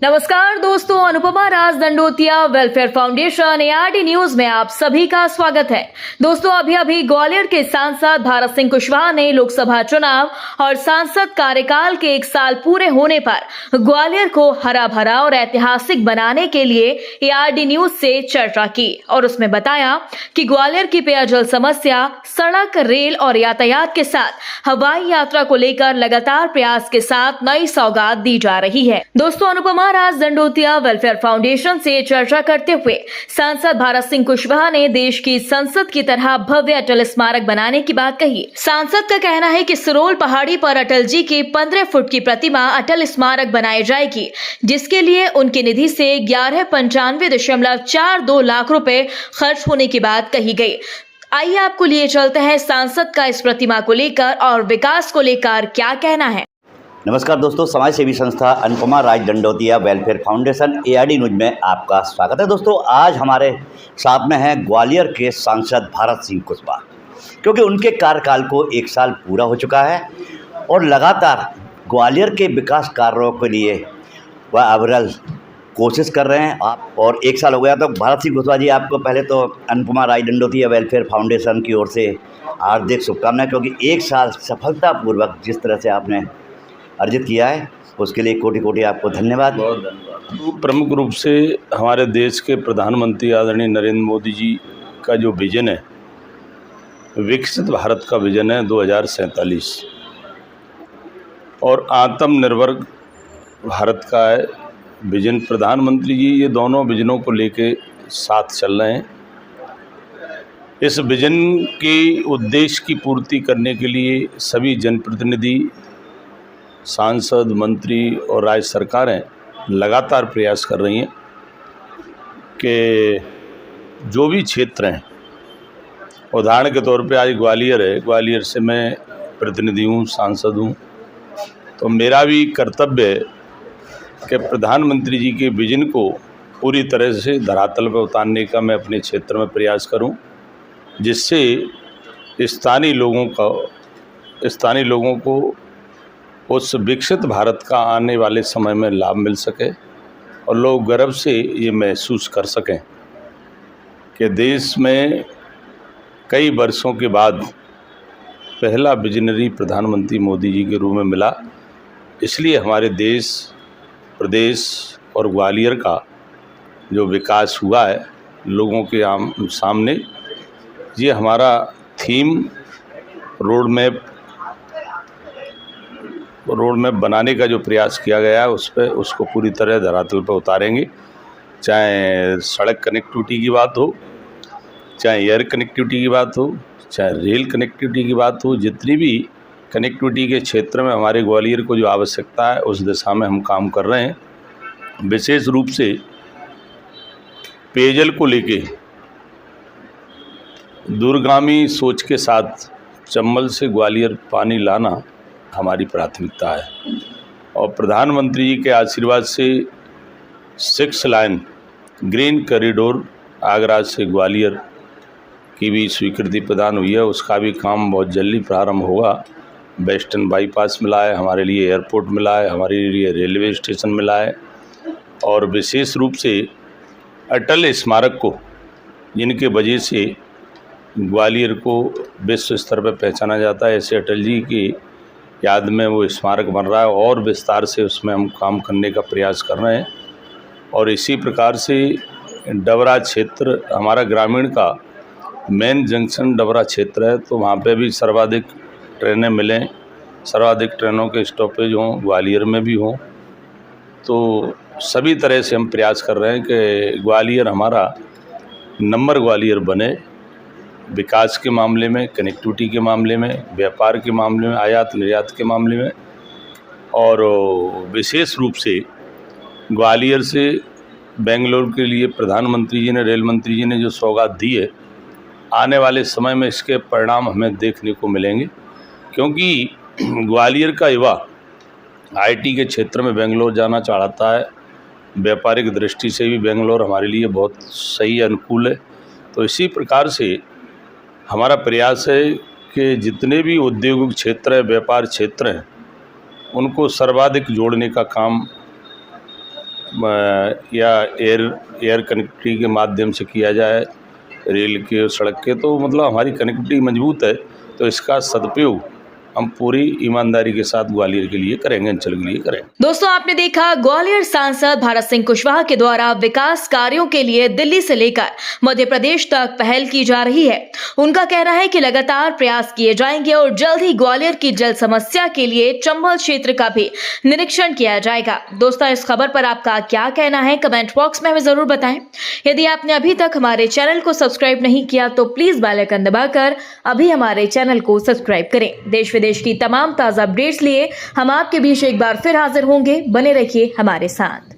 नमस्कार दोस्तों, Anupama Raj Dandotiya welfare foundation ARD news में आप सभी का स्वागत है। दोस्तों, अभी ग्वालियर के सांसद भारत सिंह कुशवाहा ने लोकसभा चुनाव और सांसद कार्यकाल के 1 साल पूरे होने पर ग्वालियर को हरा भरा और ऐतिहासिक बनाने के लिए ARD न्यूज से चर्चा की और उसमें बताया कि ग्वालियर की पेयजल समस्या, सड़क, रेल और यातायात के साथ हवाई यात्रा को लेकर लगातार प्रयास के साथ नई सौगात दी जा रही है। दोस्तों, अनुपमा राज दंडोतिया वेलफेयर फाउंडेशन से चर्चा करते हुए सांसद भारत सिंह कुशवाहा ने देश की संसद की तरह भव्य अटल स्मारक बनाने की बात कही। सांसद का कहना है कि सिरोल पहाड़ी पर अटल जी की 15 फुट की प्रतिमा अटल स्मारक बनाई जाएगी, जिसके लिए उनकी निधि से 1195.42 लाख रुपए खर्च होने की बात कही गई। आइए आपको लिए चलते हैं सांसद का इस प्रतिमा को लेकर और विकास को लेकर क्या कहना है। नमस्कार दोस्तों, समाज सेवी संस्था Anupama Raj Dandotiya welfare foundation ARD news में आपका स्वागत है। दोस्तों, आज हमारे साथ में हैं ग्वालियर के सांसद भारत सिंह कुशवाहा, क्योंकि उनके कार्यकाल को 1 साल पूरा हो चुका है और लगातार ग्वालियर के विकास कार्यों के लिए वह अविरल कोशिश कर रहे हैं। आप और 1 साल हो गया, तो भारत सिंह कुशवाहा जी, आपको पहले तो अनुपमा राज दंडोतिया वेलफेयर फाउंडेशन की ओर से हार्दिक शुभकामनाएं, क्योंकि 1 साल सफलतापूर्वक जिस तरह से आपने अर्जित किया है उसके लिए कोटि कोटि आपको धन्यवाद। बहुत धन्यवाद। प्रमुख रूप से हमारे देश के प्रधानमंत्री आदरणीय नरेंद्र मोदी जी का जो विजन है, विकसित भारत का विजन है 2047 और आत्मनिर्भर भारत का है विजन। प्रधानमंत्री जी ये दोनों विजनों को लेके साथ चल रहे हैं। इस विजन के उद्देश्य की पूर्ति करने के लिए सभी जनप्रतिनिधि, सांसद, मंत्री और राज्य सरकारें लगातार प्रयास कर रही हैं कि जो भी क्षेत्र हैं, उदाहरण के तौर पे आज ग्वालियर है, ग्वालियर से मैं प्रतिनिधि हूँ, सांसद हूँ, तो मेरा भी कर्तव्य है कि प्रधानमंत्री जी के विजन को पूरी तरह से धरातल पर उतारने का मैं अपने क्षेत्र में प्रयास करूं, जिससे स्थानीय लोगों को उस विकसित भारत का आने वाले समय में लाभ मिल सके और लोग गर्व से ये महसूस कर सकें कि देश में कई वर्षों के बाद पहला विजनरी प्रधानमंत्री मोदी जी के रूप में मिला। इसलिए हमारे देश, प्रदेश और ग्वालियर का जो विकास हुआ है लोगों के सामने, ये हमारा थीम रोड मैप बनाने का जो प्रयास किया गया है उसको पूरी तरह धरातल पर उतारेंगे। चाहे सड़क कनेक्टिविटी की बात हो, चाहे एयर कनेक्टिविटी की बात हो, चाहे रेल कनेक्टिविटी की बात हो, जितनी भी कनेक्टिविटी के क्षेत्र में हमारे ग्वालियर को जो आवश्यकता है उस दिशा में हम काम कर रहे हैं। विशेष रूप से पेयजल को लेके दूरगामी सोच के साथ चंबल से ग्वालियर पानी लाना हमारी प्राथमिकता है और प्रधानमंत्री जी के आशीर्वाद से 6 लाइन ग्रीन कॉरिडोर आगरा से ग्वालियर की भी स्वीकृति प्रदान हुई है। उसका भी काम बहुत जल्दी प्रारंभ होगा। वेस्टर्न बाईपास मिला है, हमारे लिए एयरपोर्ट मिला है, हमारे लिए रेलवे स्टेशन मिला है और विशेष रूप से अटल स्मारक को, जिनके वजह से ग्वालियर को विश्व स्तर पर पहचाना जाता है, ऐसे अटल जी की याद में वो स्मारक बन रहा है और विस्तार से उसमें हम काम करने का प्रयास कर रहे हैं। और इसी प्रकार से डबरा क्षेत्र हमारा ग्रामीण का मेन जंक्शन डबरा क्षेत्र है, तो वहाँ पे भी सर्वाधिक ट्रेनें मिलें, सर्वाधिक ट्रेनों के स्टॉपेज हों, ग्वालियर में भी हों। तो सभी तरह से हम प्रयास कर रहे हैं कि ग्वालियर हमारा नंबर ग्वालियर बने, विकास के मामले में, कनेक्टिविटी के मामले में, व्यापार के मामले में, आयात निर्यात के मामले में। और विशेष रूप से ग्वालियर से बेंगलोर के लिए प्रधानमंत्री जी ने, रेल मंत्री जी ने जो सौगात दी है, आने वाले समय में इसके परिणाम हमें देखने को मिलेंगे, क्योंकि ग्वालियर का युवा IT के क्षेत्र में बेंगलोर जाना चाहता है। व्यापारिक दृष्टि से भी बेंगलोर हमारे लिए बहुत सही, अनुकूल है। तो इसी प्रकार से हमारा प्रयास है कि जितने भी औद्योगिक क्षेत्र है, व्यापार क्षेत्र हैं, उनको सर्वाधिक जोड़ने का काम या एयर कनेक्टिविटी के माध्यम से किया जाए, रेल के और सड़क के, तो मतलब हमारी कनेक्टिविटी मजबूत है। तो इसका सदुपयोग हम पूरी ईमानदारी के साथ ग्वालियर के लिए करेंगे, अंचल के लिए करेंगे। दोस्तों, आपने देखा ग्वालियर सांसद भारत सिंह कुशवाहा के द्वारा विकास कार्यों के लिए दिल्ली से लेकर मध्य प्रदेश तक पहल की जा रही है। उनका कहना है कि लगातार प्रयास किए जाएंगे और जल्द ही ग्वालियर की जल समस्या के लिए चंबल क्षेत्र का भी निरीक्षण किया जाएगा। दोस्तों, इस खबर पर आपका क्या कहना है कमेंट बॉक्स में हमें जरूर बताएं। यदि आपने अभी तक हमारे चैनल को सब्सक्राइब नहीं किया तो प्लीज बेल आइकन दबाकर अभी हमारे चैनल को सब्सक्राइब करें। देश विदेश की तमाम ताजा अपडेट्स लिए हम आपके बीच एक बार फिर हाजिर होंगे। बने रहिए हमारे साथ।